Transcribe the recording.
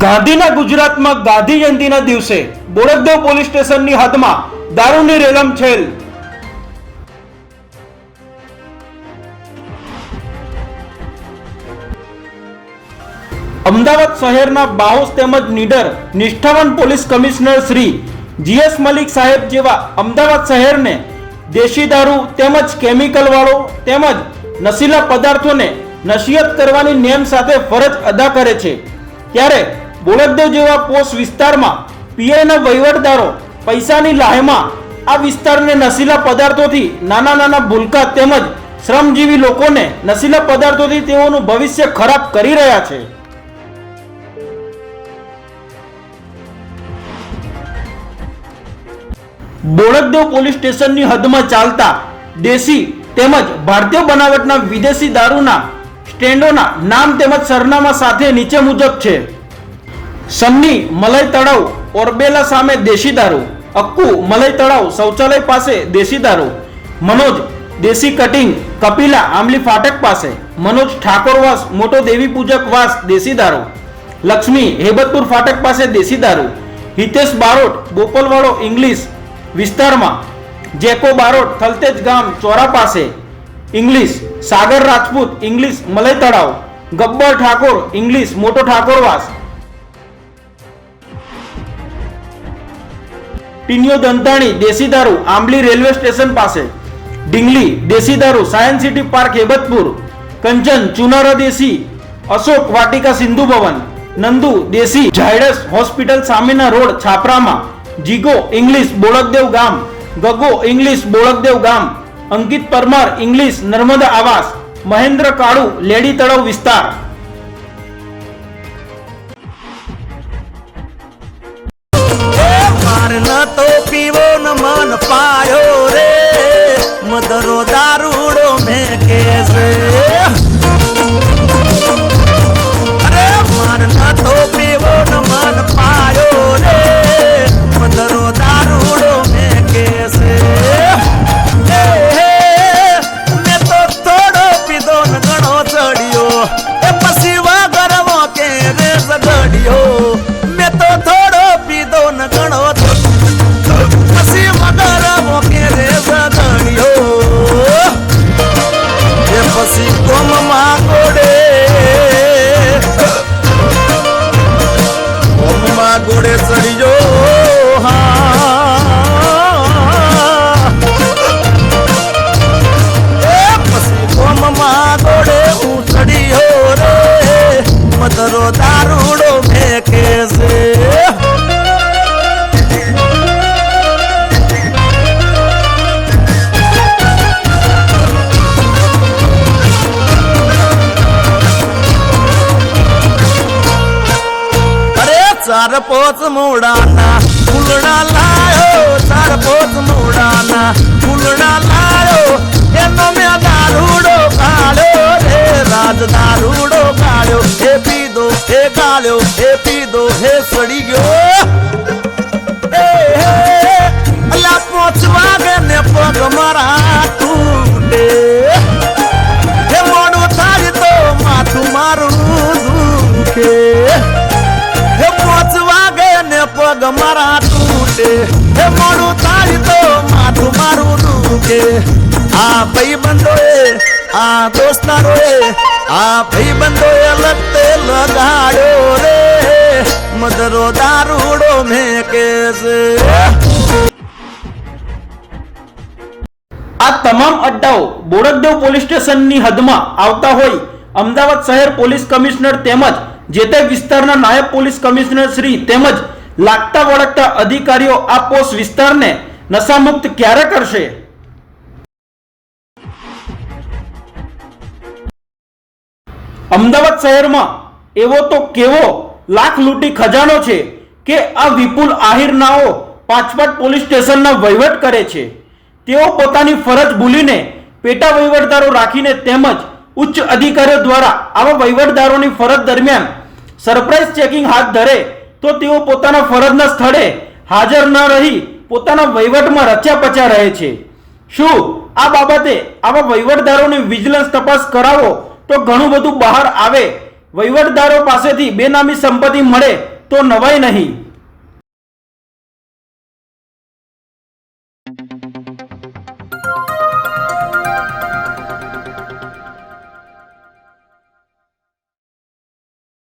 ગાંધીના ગુજરાતમાં ગાંધી જયંતિના દિવસે બોડકદેવ પોલીસ સ્ટેશનની હદમાં દારૂની રેલમછેલ। અમદાવાદ શહેરના બાહોશ તેમજ નીડર નિષ્ઠાવાન police commissioner Shri GS Malik સાહેબ જેવા અમદાવાદ શહેરને દેશી દારૂ તેમજ કેમિકલ વાળો તેમજ નશીલા પદાર્થોને નસીહત કરવાની નેમ સાથે ફરજ અદા કરે છે, ત્યારે બોડકદેવ જેવા પોશ વિસ્તારમાં પીઆઈના વહીવટદારો પૈસાની લાહેમાં આ વિસ્તારને નશીલા પદાર્થોથી નાના નાના ભૂલકા તેમજ શ્રમજીવી લોકોને નશીલા પદાર્થોથી તેઓનું ભવિષ્ય ખરાબ કરી રહ્યા છે। બોડકદેવ પોલીસ સ્ટેશનની હદમાં ચાલતા દેશી તેમજ ભારતીય બનાવટના વિદેશી દારૂના સ્ટેન્ડોના નામ તેમજ સરનામા સાથે નીચે મુજબ છે। સન્ની મલાઈ તળાવ ઓરબેલા સામે દેશી દારૂ, અક્કુ મલાઈ તળાવ શૌચાલય પાસે દેશી દારૂ, મનોજ દેશી કટિંગ કપિલા આમલી ફાટક પાસે, મનોજ ઠાકોરવાસ મોટો દેવી પૂજક વાસ દેશી દારૂ, લક્ષ્મી હેબતપુર ફાટક પાસે દેશી દારૂ, હિતેશ બારોટ ગોપાલવાડો ઇંગ્લિશ વિસ્તારમાં, જેકો બારોટ થલતેજ ગામ ચોરા પાસે ઇંગ્લિશ, સાગર રાજપૂત ઇંગ્લિશ મલાઈ તળાવ, ગબ્બર ઠાકોર ઇંગ્લિશ મોટો ઠાકોરવાસ, ટીનિયો દંતાણી દેશી દારૂ આંબલી રેલવે સ્ટેશન પાસે, ડીંગલી દેશી દારૂ સાયન્સ સિટી પાર્ક હેબતપુર, કંચન ચુનારા દેશી અશોક વાટિકા સિંધુ ભવન, નંદુ દેશી ઝાયડસ હોસ્પિટલ સામેના રોડ છાપરામાં, જીગો ઇંગ્લિશ બોડકદેવ ગામ, ગગો ઇંગ્લિશ બોડકદેવ ગામ, અંકિત પરમાર ઇંગ્લિશ નર્મદા આવાસ, મહેન્દ્ર કાળુ લેડી તળાવ વિસ્તાર। તો પીવો ન મન પાયો રે મદરો દારૂડો મેં કેસે અરે માર ન તો પીવો ન મન પાયો રે મદરો દારૂડો મેં કેસે મેં તો થોડો પીધો ન ઘણો ચડ્યો એ પછી વગરવો કે રે ઝઘડ્યો મેં તો થોડો પીધો ન ઘણો પછી વગરવો કે રે ઝઘડ્યો એ પછી કોમમાં ગોડે ચડ્યો મદરો દારૂડો ફેંકે છે। અરે ચાર પોચ મૂડાના ફૂલડા લાયો, ચાર પોચ મૂડાના ફૂલડા લાયો એનો મેં દારૂડો કાઢ્યો રે રાજ દારૂડો કાઢ્યો હે પીધો હે ગાળ્યો હે પીધો હે સડી ગયો અલા પહોંચવા ગે ને પગ મારા તૂટે હે મોડું થાય તો માથું મારું દુખે હે પહોંચવા ગે ને પગ મારા તૂટે હે મોડું થાય તો માથું મારું દુખે આ ભાઈબંધોએ આ દોસ્તારોએ આ ભાઈબંધોએ લગતે લગાડ્યો રે મદરો દારૂડો મેં કેસે। આ તમામ અડ્ડાઓ બોડકદેવ પોલીસ સ્ટેશનની હદમાં આવતા હોય અમદાવાદ શહેર પોલીસ કમિશનર તેમજ જે તે વિસ્તારના નાયબ પોલીસ કમિશનર શ્રી તેમજ લાગતા વળગતા અધિકારીઓ આ પોશ વિસ્તારને નશામુક્ત ક્યારે કરશે? અમદાવાદ શહેરમાં એવો તો કેવો લાખ લૂંટી ખજાનો છે કે આ વિપુલ આહિરનાઓ પાંચ પોલીસ સ્ટેશનના વહીવટ કરે છે। તેઓ પોતાની ફરજ ભૂલીને પેટા વહીવટદારો રાખીને તેમજ ઉચ્ચ અધિકારીઓ દ્વારા આવા વહીવટદારોની ફરજ દરમિયાન સરપ્રાઇઝ ચેકિંગ હાથ ધરે તો તેઓ પોતાના ફરજના સ્થળે હાજર ન રહી પોતાના વહીવટમાં રચ્યા પચ્યા રહે છે। શું આ બાબતે આવા વહીવટદારોની વિજિલન્સ તપાસ કરાવો તો ઘણું બધું બહાર આવે। વહીવટદારો પાસેથી બેનામી સંપત્તિ મળે તો નવાઈ નહીં.